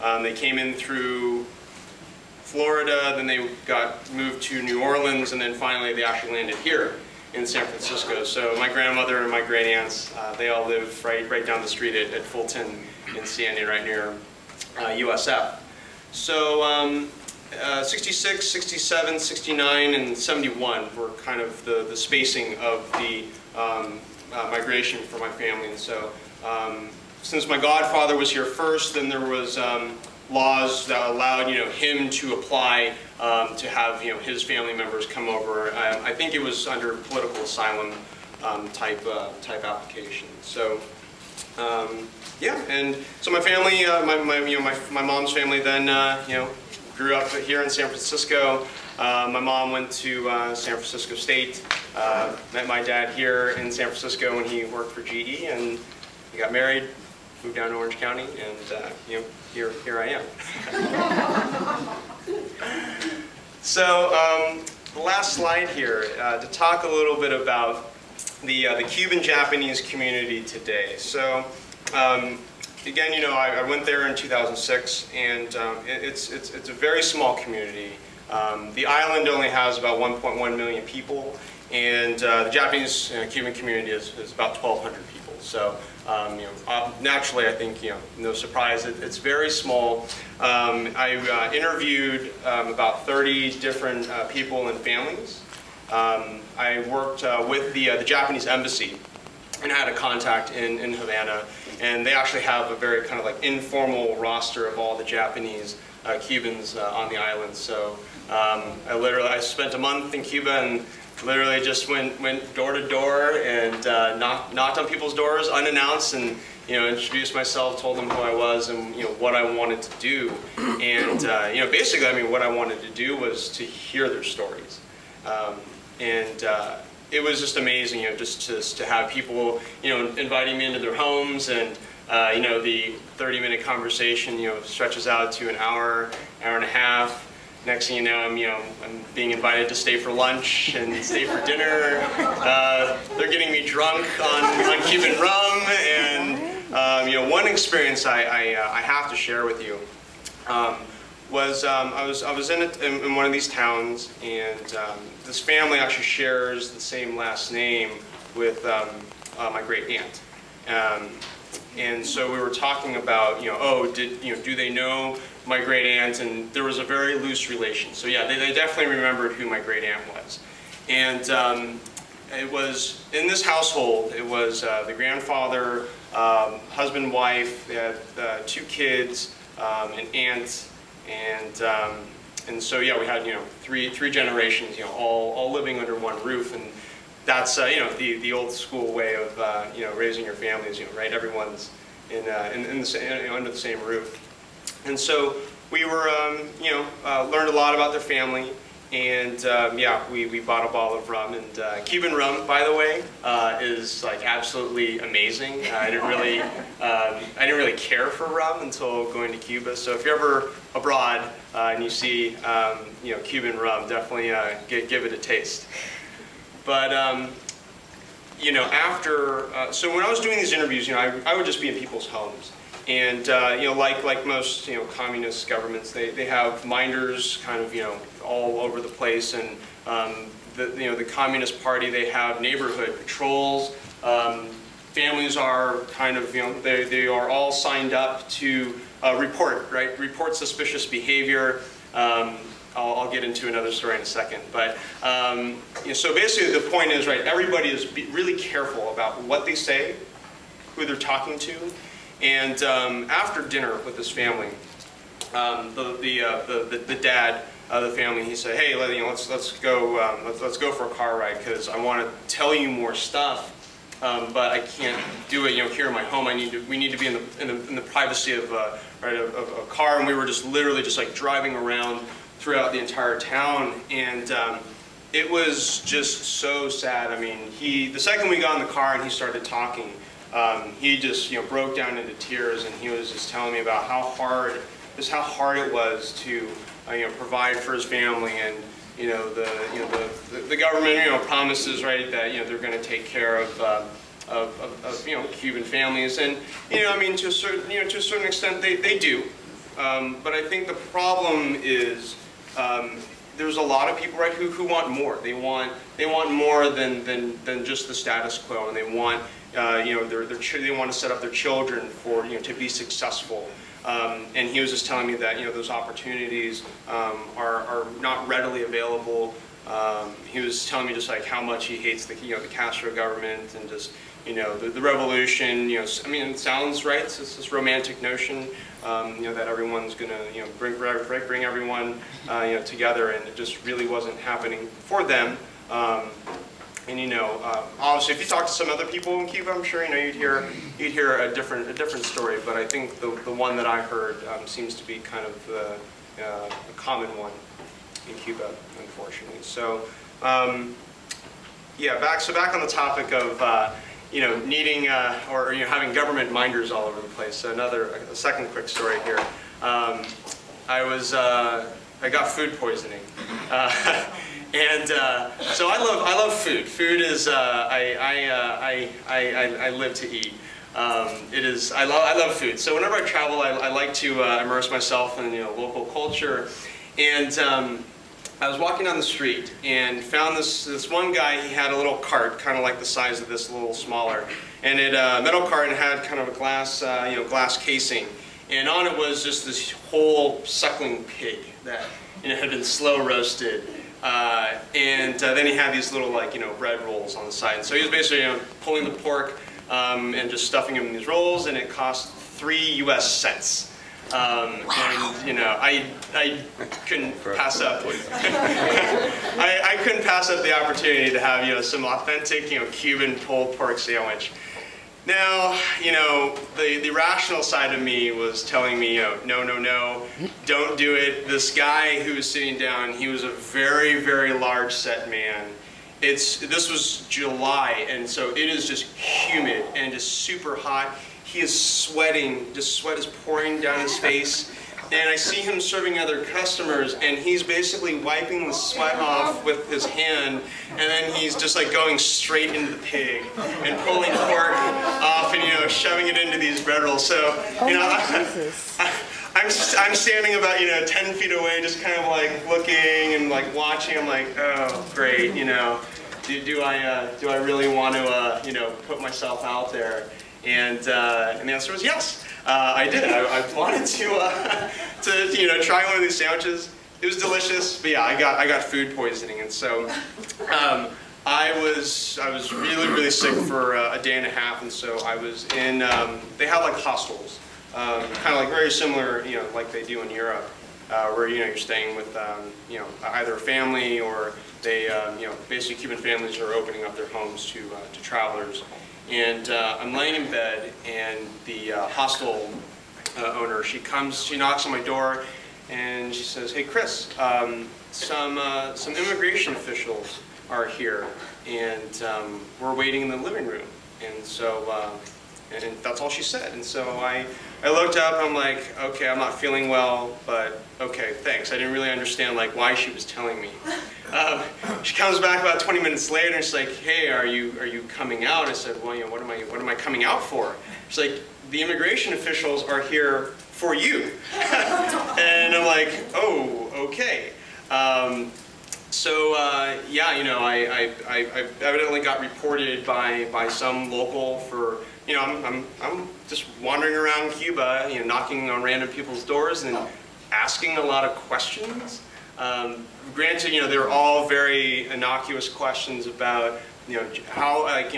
They came in through Florida, then they got moved to New Orleans, and then finally they actually landed here in San Francisco. So my grandmother and my great aunts, they all live right down the street at Fulton in Sandy, right near USF. So 66, 67, 69, and 71 were kind of the spacing of the migration for my family. And so since my godfather was here first, then there was laws that allowed him to apply to have his family members come over. I think it was under political asylum type application. So yeah, and so my family, my mom's family then grew up here in San Francisco. My mom went to San Francisco State. Met my dad here in San Francisco when he worked for GE, and we got married. Moved down to Orange County, and here I am. So the last slide here to talk a little bit about the Cuban Japanese community today. So again, I went there in 2006, and it's a very small community. The island only has about 1.1 million people, and the Japanese Cuban community is about 1,200 people. So naturally, I think no surprise, it's very small. I interviewed about 30 different people and families. I worked with the Japanese embassy and had a contact in Havana, and they actually have a very kind of like informal roster of all the Japanese Cubans on the island. So I spent a month in Cuba and literally just went door to door and knocked on people's doors unannounced, and introduced myself, told them who I was and what I wanted to do. And basically, I mean, what I wanted to do was to hear their stories. It was just amazing, just to have people, inviting me into their homes, and the 30-minute conversation, stretches out to an hour, hour and a half. Next thing you know, I'm being invited to stay for lunch and stay for dinner. They're getting me drunk on Cuban rum, and one experience I have to share with you was I was in one of these towns, and this family actually shares the same last name with my great aunt. And so we were talking about, do they know my great aunt? And there was a very loose relation. So yeah, they definitely remembered who my great aunt was. And it was, in this household, it was the grandfather, husband, wife, they had 2 kids, an aunt, and so yeah, we had, three generations, all living under one roof. And that's the old school way of raising your families, right? Everyone's under the same roof. And so we were learned a lot about their family, and yeah, we bought a bottle of rum, and Cuban rum, by the way, is like absolutely amazing. I didn't really care for rum until going to Cuba. So if you're ever abroad and you see Cuban rum, definitely give it a taste. But so when I was doing these interviews, I would just be in people's homes, and like most communist governments, they have minders kind of all over the place, and the Communist Party, they have neighborhood patrols. Families are kind of they are all signed up to report suspicious behavior. I'll get into another story in a second, but so basically the point is, everybody is really careful about what they say, who they're talking to, and after dinner with this family, the dad of the family, he said, "Hey, let's go for a car ride, because I want to tell you more stuff, but I can't do it here in my home. We need to be in the privacy of a car." And we were just literally just like driving around throughout the entire town, and it was just so sad. I mean, the second we got in the car and he started talking, he just broke down into tears, and he was just telling me about how hard it was to provide for his family, and the government promises that they're going to take care of Cuban families, and I mean, to a certain extent they do. But I think the problem is there's a lot of people, right, who want more. They want more than just the status quo, and they want you know, they want to set up their children for, you know, to be successful. And he was just telling me that, you know, those opportunities are not readily available. He was telling me just like how much he hates the, you know, the Castro government and just, you know, the revolution. You know, I mean, it sounds right. It's this romantic notion, you know, that everyone's gonna, you know, bring everyone, you know, together, and it just really wasn't happening for them. And you know, obviously, if you talk to some other people in Cuba, I'm sure, you know, you'd hear a different story. But I think the one that I heard seems to be kind of a common one in Cuba, unfortunately. So, yeah, back on the topic of you know, needing or, you know, having government minders all over the place. So a second quick story here. I got food poisoning. And so I love food. Food is I live to eat. I love food. So whenever I travel, I like to immerse myself in, you know, local culture. And I was walking down the street and found this one guy. He had a little cart, kind of like the size of this, a little smaller, and it metal cart, and had kind of a glass you know, glass casing, and on it was just this whole suckling pig that, you know, had been slow roasted. And then he had these little, like, you know, bread rolls on the side. So he was basically, you know, pulling the pork and just stuffing them in these rolls, and it cost 3 US cents. Wow. And, you know, I couldn't pass up. I couldn't pass up the opportunity to have, you know, some authentic, you know, Cuban pulled pork sandwich. Now, you know, the rational side of me was telling me, you know, no, don't do it. This guy who was sitting down, he was a very, very large set man. This was July, and so it is just humid and just super hot. He is sweating, just sweat is pouring down his face. And I see him serving other customers, and he's basically wiping the sweat off with his hand, and then he's just like going straight into the pig and pulling pork off and, you know, shoving it into these bread rolls. So, you know, I'm standing about, you know, 10 feet away, just kind of like looking and like watching. I'm like, oh, great, you know, do I really want to, you know, put myself out there? And the answer was yes. I did. I wanted to you know, try one of these sandwiches. It was delicious, but yeah, I got food poisoning, and so I was really sick for a day and a half, and so I was in. They have like hostels, kind of like very similar, you know, like they do in Europe, where, you know, you're staying with you know, either a family, or they you know, basically Cuban families are opening up their homes to travelers. And I'm laying in bed, and the hostel owner, she knocks on my door, and she says, "Hey, Chris, some immigration officials are here, and we're waiting in the living room." And so, and that's all she said. And so I looked up, and I'm like, okay, I'm not feeling well, but okay, thanks. I didn't really understand like why she was telling me. She comes back about 20 minutes later, and she's like, "Hey, are you coming out?" I said, "Well, you know, what am I coming out for?" She's like, "The immigration officials are here for you." And I'm like, "Oh, okay." So yeah, you know, I evidently got reported by some local for, you know, I'm just wandering around Cuba, you know, knocking on random people's doors and asking a lot of questions. Granted, you know, they were all very innocuous questions about, you know, how, like,